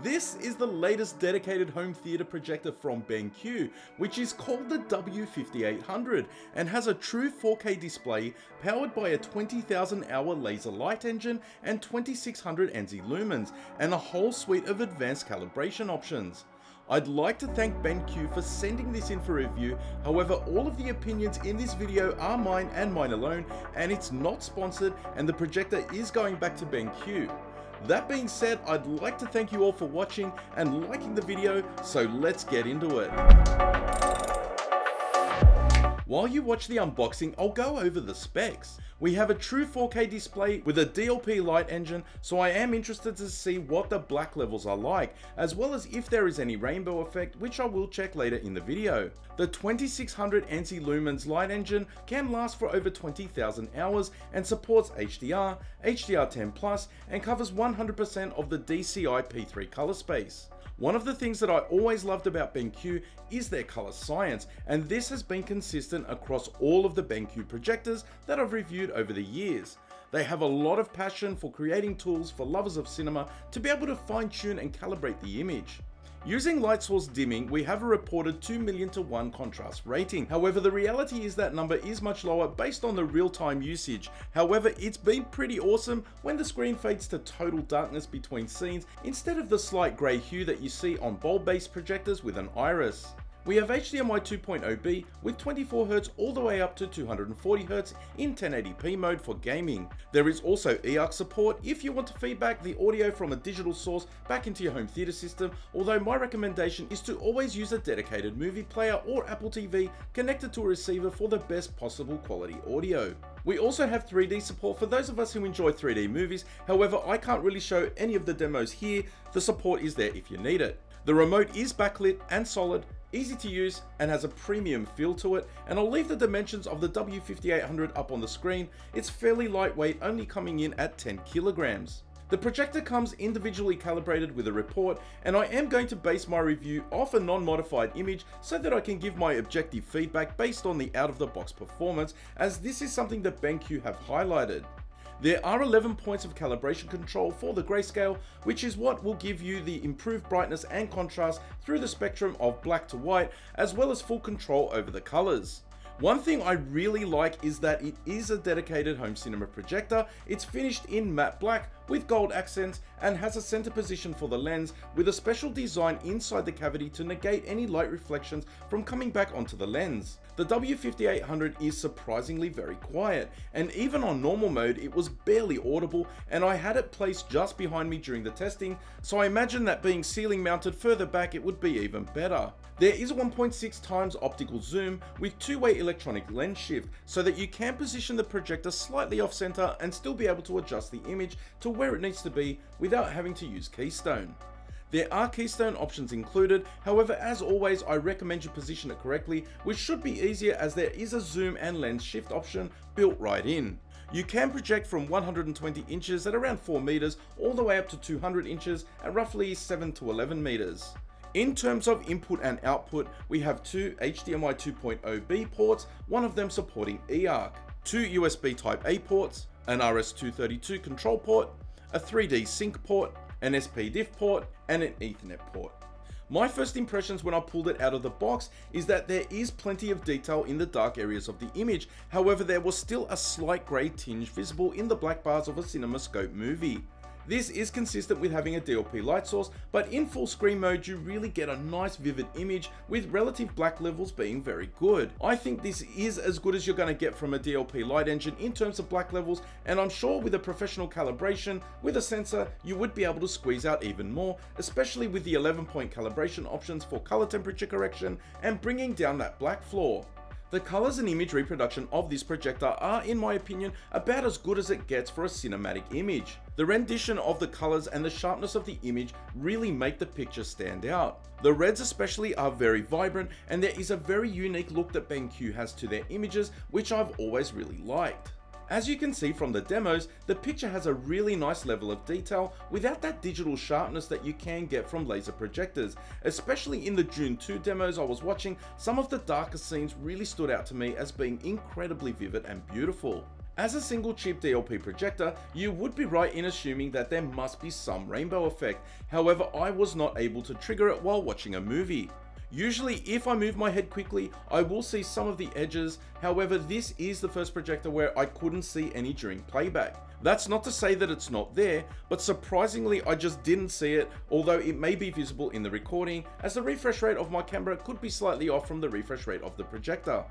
This is the latest dedicated home theater projector from BenQ, which is called the W5800 and has a true 4K display powered by a 20,000 hour laser light engine and 2600 NZ lumens and a whole suite of advanced calibration options. I'd like to thank BenQ for sending this in for review. However, all of the opinions in this video are mine and mine alone, and it's not sponsored, and the projector is going back to BenQ. That being said, I'd like to thank you all for watching and liking the video, so let's get into it. While you watch the unboxing, I'll go over the specs. We have a true 4K display with a DLP light engine, so I am interested to see what the black levels are like, as well as if there is any rainbow effect, which I will check later in the video. The 2600 NC lumens light engine can last for over 20,000 hours and supports HDR, HDR10+, and covers 100% of the DCI P3 color space. One of the things that I always loved about BenQ is their color science, and this has been consistent across all of the BenQ projectors that I've reviewed over the years. They have a lot of passion for creating tools for lovers of cinema to be able to fine-tune and calibrate the image. Using light source dimming, we have a reported 2,000,000:1 contrast rating. However, the reality is that number is much lower based on the real-time usage. However, it's been pretty awesome when the screen fades to total darkness between scenes instead of the slight grey hue that you see on bulb-based projectors with an iris. We have HDMI 2.0B with 24Hz all the way up to 240Hz in 1080p mode for gaming. There is also eARC support if you want to feedback the audio from a digital source back into your home theater system, although my recommendation is to always use a dedicated movie player or Apple TV connected to a receiver for the best possible quality audio. We also have 3D support for those of us who enjoy 3D movies, however I can't really show any of the demos here. The support is there if you need it. The remote is backlit and solid, easy to use, and has a premium feel to it, and I'll leave the dimensions of the W5800 up on the screen. It's fairly lightweight, only coming in at 10 kilograms. The projector comes individually calibrated with a report, and I am going to base my review off a non-modified image so that I can give my objective feedback based on the out-of-the-box performance, as this is something that BenQ have highlighted. There are 11 points of calibration control for the grayscale, which is what will give you the improved brightness and contrast through the spectrum of black to white, as well as full control over the colors. One thing I really like is that it is a dedicated home cinema projector. It's finished in matte black with gold accents and has a center position for the lens with a special design inside the cavity to negate any light reflections from coming back onto the lens. The W5800 is surprisingly very quiet, and even on normal mode it was barely audible, and I had it placed just behind me during the testing, so I imagine that being ceiling mounted further back it would be even better. There is a 1.6 times optical zoom with two-way electronic lens shift, so that you can position the projector slightly off center and still be able to adjust the image to where it needs to be without having to use keystone. There are keystone options included, however as always I recommend you position it correctly, which should be easier as there is a zoom and lens shift option built right in. You can project from 120 inches at around 4 meters all the way up to 200 inches at roughly 7 to 11 meters. In terms of input and output, we have two HDMI 2.0B ports, one of them supporting eARC, two USB Type-A ports, an RS-232 control port, a 3D sync port, an SPDIF port, and an Ethernet port. My first impressions when I pulled it out of the box is that there is plenty of detail in the dark areas of the image, however there was still a slight grey tinge visible in the black bars of a CinemaScope movie. This is consistent with having a DLP light source, but in full screen mode you really get a nice vivid image with relative black levels being very good. I think this is as good as you're going to get from a DLP light engine in terms of black levels, and I'm sure with a professional calibration with a sensor you would be able to squeeze out even more, especially with the 11-point calibration options for color temperature correction and bringing down that black floor. The colors and image reproduction of this projector are, in my opinion, about as good as it gets for a cinematic image. The rendition of the colors and the sharpness of the image really make the picture stand out. The reds especially are very vibrant, and there is a very unique look that BenQ has to their images, which I've always really liked. As you can see from the demos, the picture has a really nice level of detail without that digital sharpness that you can get from laser projectors. Especially in the June 2 demos I was watching, some of the darker scenes really stood out to me as being incredibly vivid and beautiful. As a single chip DLP projector, you would be right in assuming that there must be some rainbow effect. However, I was not able to trigger it while watching a movie. Usually, if I move my head quickly, I will see some of the edges. However, this is the first projector where I couldn't see any during playback. That's not to say that it's not there, but surprisingly, I just didn't see it, although it may be visible in the recording, as the refresh rate of my camera could be slightly off from the refresh rate of the projector.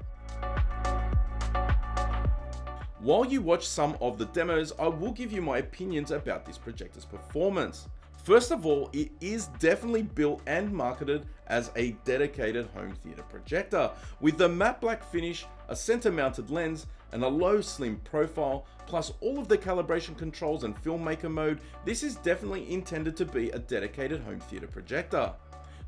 While you watch some of the demos, I will give you my opinions about this projector's performance. First of all, it is definitely built and marketed as a dedicated home theater projector. With the matte black finish, a center mounted lens, and a low slim profile, plus all of the calibration controls and filmmaker mode, this is definitely intended to be a dedicated home theater projector.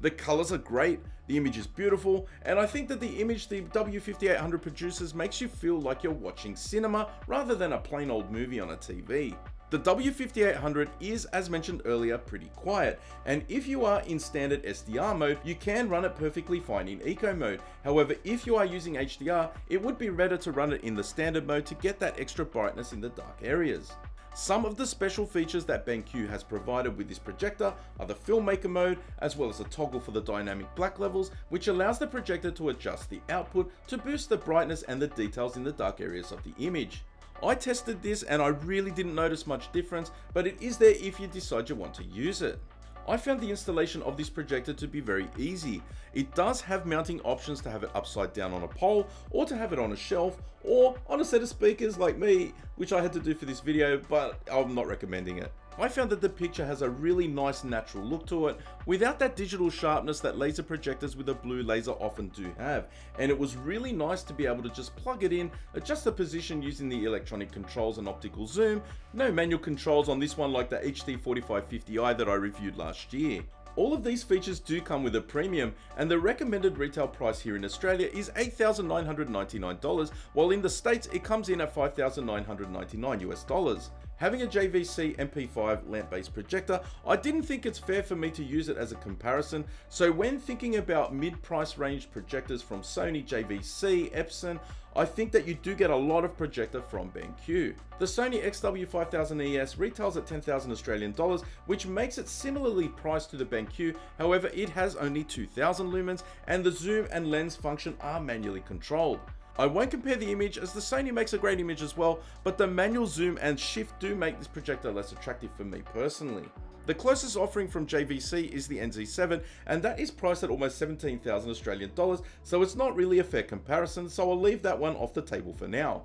The colors are great, the image is beautiful, and I think that the image the W5800 produces makes you feel like you're watching cinema rather than a plain old movie on a TV. The W5800 is, as mentioned earlier, pretty quiet, and if you are in standard SDR mode, you can run it perfectly fine in eco mode. However, if you are using HDR, it would be better to run it in the standard mode to get that extra brightness in the dark areas. Some of the special features that BenQ has provided with this projector are the filmmaker mode, as well as a toggle for the dynamic black levels, which allows the projector to adjust the output to boost the brightness and the details in the dark areas of the image. I tested this and I really didn't notice much difference, but it is there if you decide you want to use it. I found the installation of this projector to be very easy. It does have mounting options to have it upside down on a pole, or to have it on a shelf, or on a set of speakers like me, which I had to do for this video, but I'm not recommending it. I found that the picture has a really nice natural look to it, without that digital sharpness that laser projectors with a blue laser often do have, and it was really nice to be able to just plug it in, adjust the position using the electronic controls and optical zoom. No manual controls on this one like the HD 4550i that I reviewed last year. All of these features do come with a premium, and the recommended retail price here in Australia is $8,999, while in the States it comes in at $5,999 US. Having a JVC MP5 lamp-based projector, I didn't think it's fair for me to use it as a comparison, so when thinking about mid-price range projectors from Sony, JVC, Epson, I think that you do get a lot of projector from BenQ. The Sony XW5800 retails at 10,000 Australian dollars, which makes it similarly priced to the BenQ. However, it has only 2,000 lumens, and the zoom and lens function are manually controlled. I won't compare the image, as the Sony makes a great image as well, but the manual zoom and shift do make this projector less attractive for me personally. The closest offering from JVC is the NZ7, and that is priced at almost 17,000 Australian dollars, so it's not really a fair comparison, so I'll leave that one off the table for now.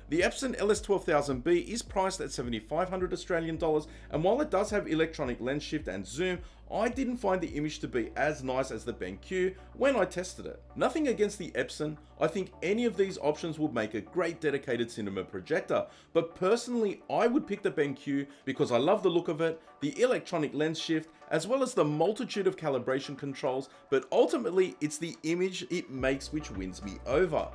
The Epson LS12000B is priced at 7,500 Australian dollars, and while it does have electronic lens shift and zoom, I didn't find the image to be as nice as the BenQ when I tested it. Nothing against the Epson, I think any of these options would make a great dedicated cinema projector, but personally I would pick the BenQ because I love the look of it, the electronic lens shift, as well as the multitude of calibration controls, but ultimately it's the image it makes which wins me over.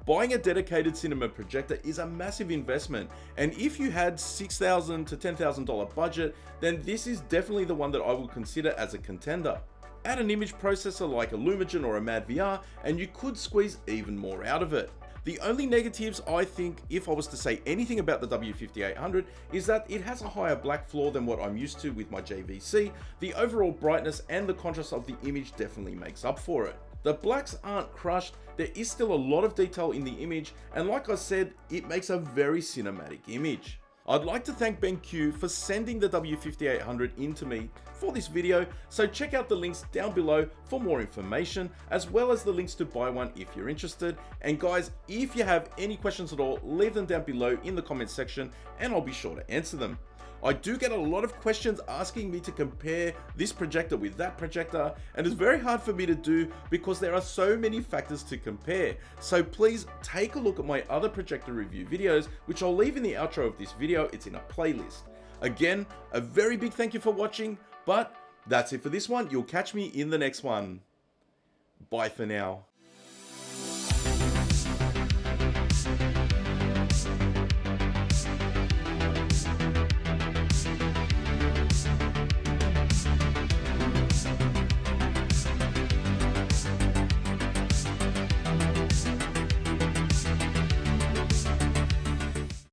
Buying a dedicated cinema projector is a massive investment, and if you had $6,000 to $10,000 budget, then this is definitely the one that I would consider as a contender. Add an image processor like a Lumagen or a MadVR, and you could squeeze even more out of it. The only negatives, I think, if I was to say anything about the W5800, is that it has a higher black floor than what I'm used to with my JVC. The overall brightness and the contrast of the image definitely makes up for it. The blacks aren't crushed, there is still a lot of detail in the image, and like I said, it makes a very cinematic image. I'd like to thank BenQ for sending the W5800 in to me for this video, so check out the links down below for more information, as well as the links to buy one if you're interested. And guys, if you have any questions at all, leave them down below in the comments section and I'll be sure to answer them. I do get a lot of questions asking me to compare this projector with that projector, and it's very hard for me to do because there are so many factors to compare. So please take a look at my other projector review videos, which I'll leave in the outro of this video. It's in a playlist. Again, a very big thank you for watching, but that's it for this one. You'll catch me in the next one. Bye for now.